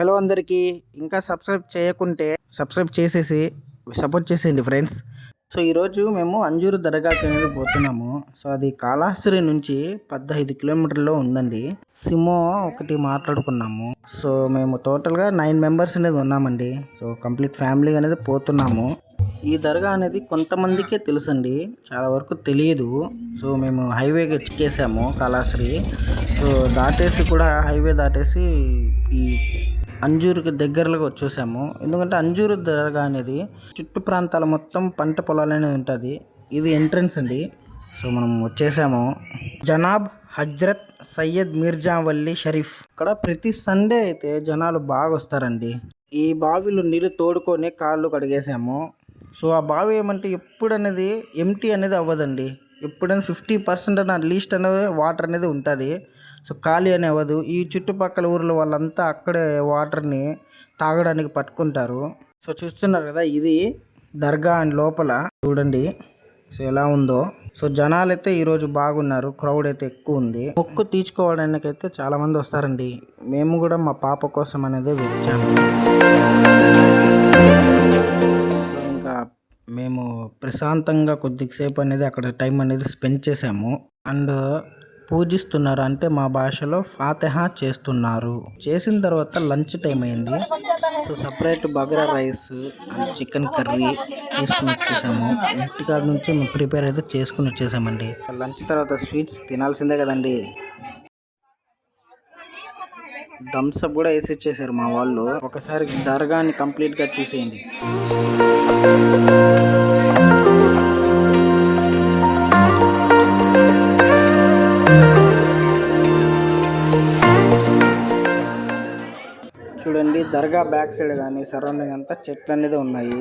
Hello అందరికీ ఇంకా subscribe చేయకుంటే సబ్స్క్రైబ్ చేసేసి సపోర్ట్ చేసేయండి ఫ్రెండ్స్. సో ఈరోజు మేము అంజూరు దర్గాకి అనేది పోతున్నాము. సో అది కాళహస్త్రి నుంచి 15 కిలోమీటర్లో ఉందండి. సిమో ఒకటి మాట్లాడుకున్నాము. సో మేము టోటల్గా 9 మెంబర్స్ అనేది ఉన్నామండి. సో కంప్లీట్ ఫ్యామిలీ అనేది పోతున్నాము. ఈ దర్గా అనేది కొంతమందికే తెలుసండి, చాలా వరకు తెలియదు. సో మేము హైవేకి ఎక్కేసాము కాళహస్త్రి. సో దాటేసి కూడా హైవే దాటేసి ఈ అంజూరుకి దగ్గరలో వచ్చేసాము. ఎందుకంటే అంజూరు దర్గా అనేది చుట్టు ప్రాంతాల మొత్తం పంట పొలాలనే ఉంటుంది. ఇది ఎంట్రన్స్ అండి. సో మనం వచ్చేసాము. జనాబ్ హజ్రత్ సయ్యద్ మీర్జా వల్లి షరీఫ్. ఇక్కడ ప్రతి సండే అయితే జనాలు బాగా వస్తారండి. ఈ బావిలో నీళ్ళు తోడుకొని కాళ్ళు కడిగేసాము. సో ఆ బావి ఏమంటే ఎప్పుడు అనేది ఎంటీ అనేది అవ్వదండి. ఎప్పుడైనా 50% అన్న లీస్ట్ అనేది వాటర్ అనేది ఉంటుంది. సో ఖాళీ అని అవ్వదు. ఈ చుట్టుపక్కల ఊర్ల వాళ్ళంతా అక్కడే వాటర్ని తాగడానికి పట్టుకుంటారు. సో చూస్తున్నారు కదా, ఇది దర్గా అని లోపల చూడండి సో ఎలా ఉందో. సో జనాలు అయితే ఈరోజు బాగున్నారు, క్రౌడ్ అయితే ఎక్కువ ఉంది. మొక్కు తీర్చుకోవడానికి అయితే చాలా మంది వస్తారండి. మేము కూడా మా పాప కోసం అనేది వచ్చాము. మేము ప్రశాంతంగా కొద్దిసేపు అనేది అక్కడ టైం అనేది స్పెండ్ చేసాము. అండ్ పూజిస్తున్నారు, అంటే మా భాషలో ఫాతిహా చేస్తున్నారు. చేసిన తర్వాత లంచ్ టైం అయింది. So separate bagara rice and chicken curry తీసుకుని వచ్చేసాము. ఇంటికాడ నుంచి మేము ప్రిపేర్ అయితే చేసుకుని వచ్చేసామండి. లంచ్ తర్వాత స్వీట్స్ తినాల్సిందే కదండి. థమ్స్అప్ కూడా వేసి ఇచ్చేసారు మా వాళ్ళు. ఒకసారి దర్గాని కంప్లీట్గా చూసేయండి. చూడండి, దర్గా బ్యాక్ సైడ్ కానీ సరౌండింగ్ అంతా చెట్లు అనేది ఉన్నాయి.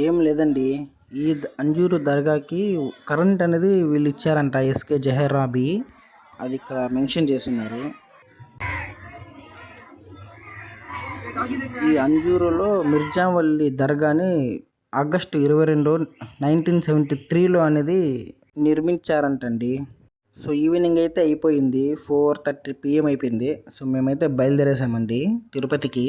ఏం లేదండి, ఈ అంజూరు దర్గాకి కరెంట్ అనేది వీళ్ళు ఇచ్చారంట, ఎస్కే జహరాబీ. అది ఇక్కడ మెన్షన్ చేస్తున్నారు. ఈ అంజూరులో మిర్జావల్లి దర్గాని ఆగస్టు 22, 1973లో అనేది నిర్మించారంటండి. సో ఈవినింగ్ అయితే అయిపోయింది, 4:30 PM అయిపోయింది. సో మేమైతే బయలుదేరేసామండి తిరుపతికి.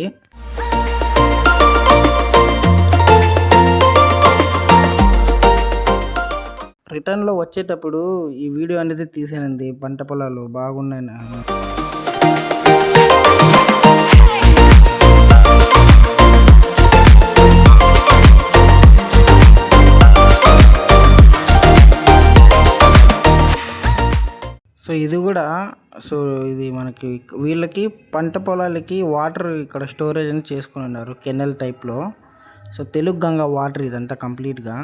రిటర్న్లో వచ్చేటప్పుడు ఈ వీడియో అనేది తీసానండి. పంట పొలాలు బాగున్నాయి. సో ఇది కూడా, సో ఇది మనకి వీళ్ళకి పంట పొలాలకి వాటర్ ఇక్కడ స్టోరేజ్ అని చేసుకుని ఉన్నారు కెనల్ టైప్లో. సో తెలుగు గంగా వాటర్ ఇదంతా కంప్లీట్గా.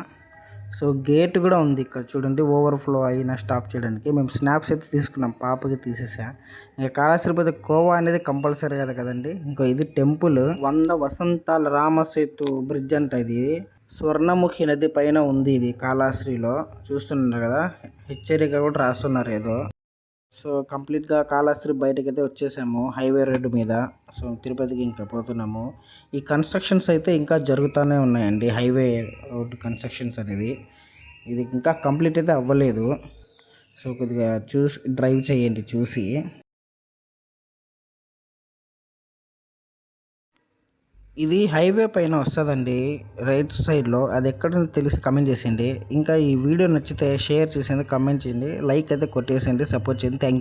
సో గేట్ కూడా ఉంది ఇక్కడ చూడండి, ఓవర్ఫ్లో అయినా స్టాప్ చేయడానికి. మేము స్నాప్స్ అయితే తీసుకున్నాం, పాపకి తీసేసా. ఇంకా కాళహస్త్రి కోవా అనేది కంపల్సరీ కదా కదండి. ఇంకో ఇది టెంపుల్ 100 వసంతాల రామసేతు బ్రిడ్జ్ అంట. ఇది స్వర్ణముఖి నది పైన ఉంది. ఇది కాళహస్త్రిలో చూస్తున్నారు కదా, హెచ్చరిక కూడా రాస్తున్నారు ఏదో. సో కంప్లీట్గా కాళహస్త్రి బయటకైతే వచ్చేసాము, హైవే రోడ్డు మీద. సో తిరుపతికి ఇంకా పోతున్నాము. ఈ కన్స్ట్రక్షన్స్ అయితే ఇంకా జరుగుతూనే ఉన్నాయండి, హైవే రోడ్డు కన్స్ట్రక్షన్స్ అనేది. ఇది ఇంకా కంప్లీట్ అయితే అవ్వలేదు. సో కొద్దిగా డ్రైవ్ చేయండి చూసి. ఇది హైవే పైన వస్తుందండి, రైట్ సైడ్లో. అది ఎక్కడ తెలిసి కమెంట్ చేసేయండి. ఇంకా ఈ వీడియో నచ్చితే షేర్ చేసేయండి, కమెంట్ చేయండి, లైక్ అయితే కొట్టేసేయండి, సపోర్ట్ చేయండి. Thank you.